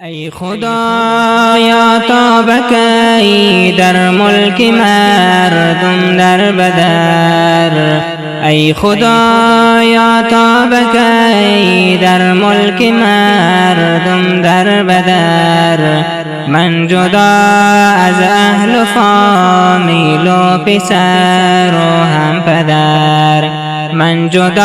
ای خدایا تا بکی در ملک مردم در بدر. ای خدایا تا بکی در ملک مردم در بدر. من جدا از اهل و فامیل و پسر و هم پدر. من جدا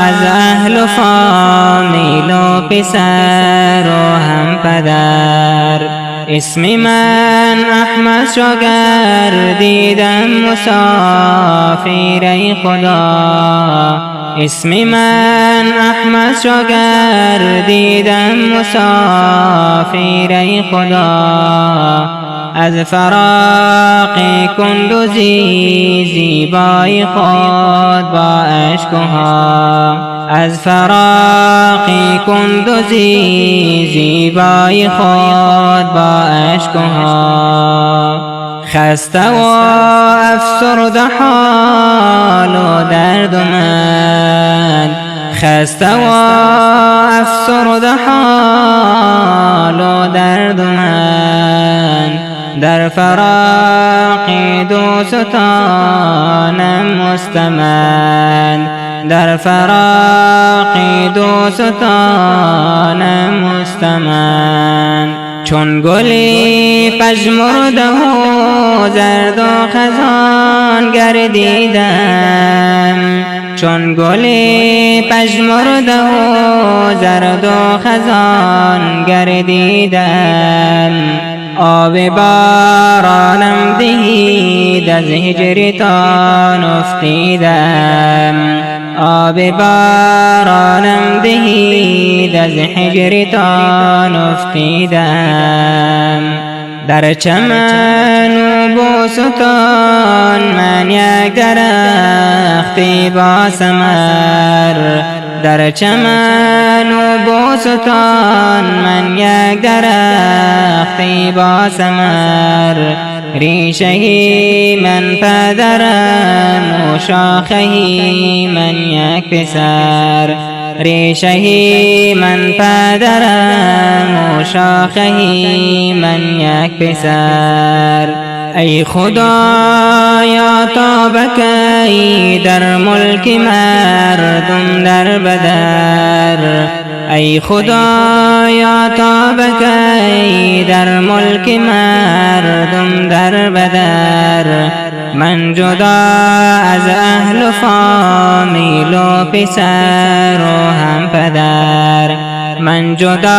از اهل و فامیل و پسر و هم پدر. اسم من احمد شو گردیدم مسافر ای خدا. اسم من احمد شو گردیدم مسافر ای خدا. از فراق کندوزی زیبای خود با اشکها. از فراق کندوزی زیبای خود با اشکها. خسته و افسرده حال و درد من. خسته و افسرده حال و درد من. در فراق دوستانم مستمند. در فراق دوستانم مستمند. چون گلی پژمرده و زرد و خزان گردیدم. چون گلی پژمرده و زرد و خزان گردیدم. آب بارانم دهید از هجرتان افتیدم. آب بارانم دهید از هجرتان افتیدم. در چمن و بوستان من یک درختی با ثمر. در چمن و بوستان من یک درختی با ثمر. ریشهی من پدرم و شاخهی من یک پسر. ریشهی من پدرم و شاخهی من یک پسر. ای خدایا تا بکی در ملک مردم در بدر. ای خدایا تا بکی در ملک مردم در بدر. من جدا از اهل و فامیل و پسر و هم پدر. من جدا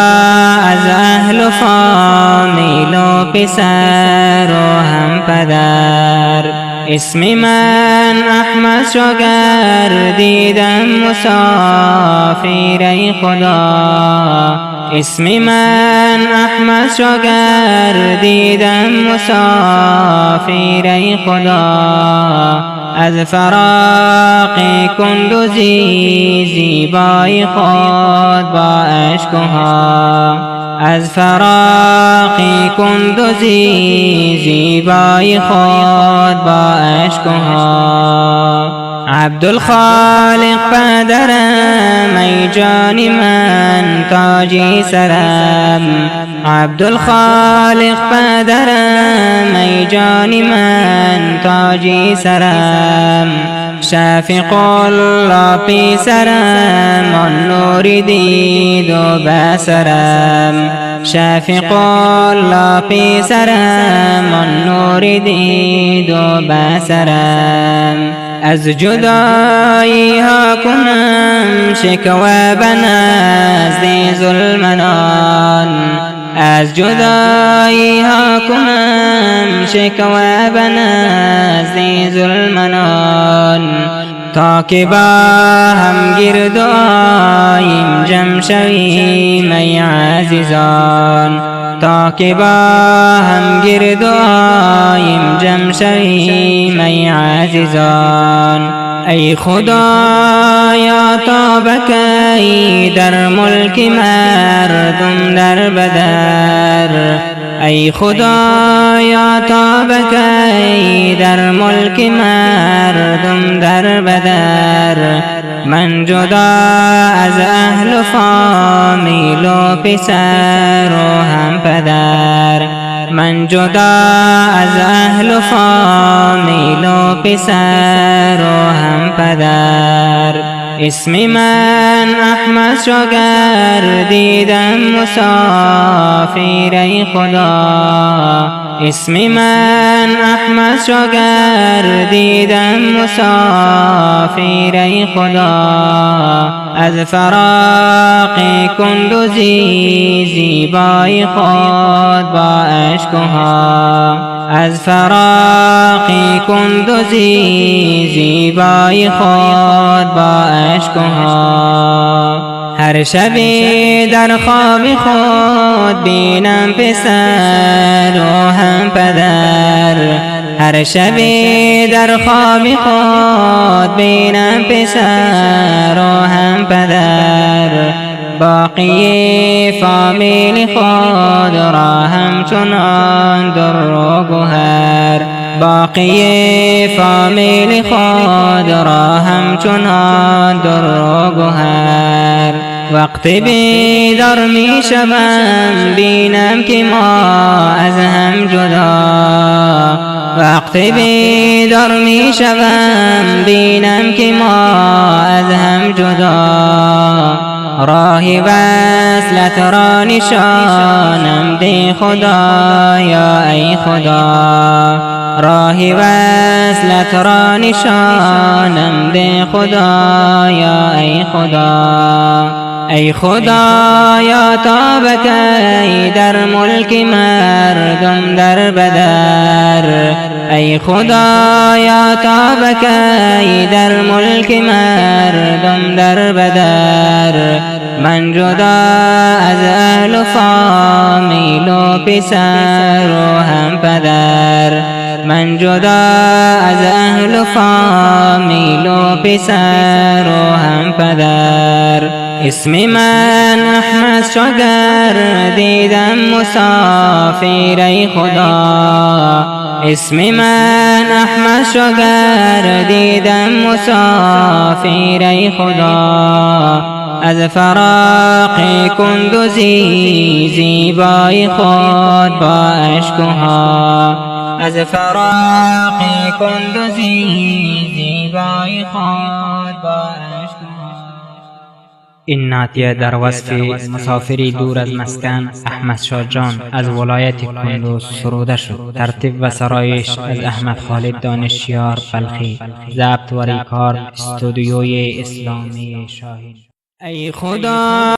از اهل و فامیل و پسر و هم پدر. اسم من احمد شو گردیدم مسافر ای خدا. اسم من احمد شو گردیدم مسافر ای خدا. از فراق کندوزی زیبای خود با اشکها. از فراق کندوزی زیبای خود با اشکها. عبدالخالق پدرم ای جان من تاجی سرم. عبدالخالق پدرم ای جان من تاجی سرم. شفیق الله پیسرم آن نور دید و بصرم. شفیق الله پیسرم آن نور دید و بصرم. از جدایی ها کنم شکوه به نزد ظلمنان. از جدایی ها کنم شکوه به نزد ظلمنان. تا که با هم گرد آییم جمع شویم ای عزیزان. تا که با هم گرد آییم جمع شویم ای عزیزان. ای خدایا تا بکی در ملک مردم در بدر. ای خدایا تا بکی در ملک مردم در بدر، من جدا از اهل و فامیل و پسر و هم پدر، من جدا از اهل و فامیل و پسر و هم پدر. اسم من احمد شو گردیدم مسافر ای خدا، اسم من احمد شو گردیدم مسافر ای خدا، از فراق کندوزی زیبای خود با اشکها، از فراق کندوزی زیبای خود با اشکها. هر شبی در خواب خود بینم پسر و هم پدر، هر شبی در خواب خود بینم پسر و هم پدر، باقی فامیل خود را همچنان در و گوهر، باقی فامیل خود را همچنان در و گوهر. وقت بیدار می شوم بینم که ما از هم جدا، وقت بیدار می شوم بینم که ما از هم جدا، راه وصلت را نشانم دی خدایا ای خدا، راه وصلت را نشانم دی خدایا ای خدا. ای خدایا تا بکی در ملک مردم در بدر، ای خدایا تا بکی در ملک مردم در بدر، من جدا از اهل و فامیل و پسر و هم پدر، من جدا از اهل و فامیل و پسر و هم پدر. اسم من احمد شو گردیدم مسافر ای خدا، اسم من احمد شو گردیدم مسافر ای خدا، از فراق کندوزی زیبای خود با اشکها، از فراق کندوزی زیبای خود با اشکها. این نعتیه در وصف مسافری دور از مسکن احمد شاه جان از ولایت کندوز سروده شد. ترتیب و سرایش از احمد خالد دانشیار بلخی. ضبط و ریکارد استودیوی اسلامی شاهین. ای خدا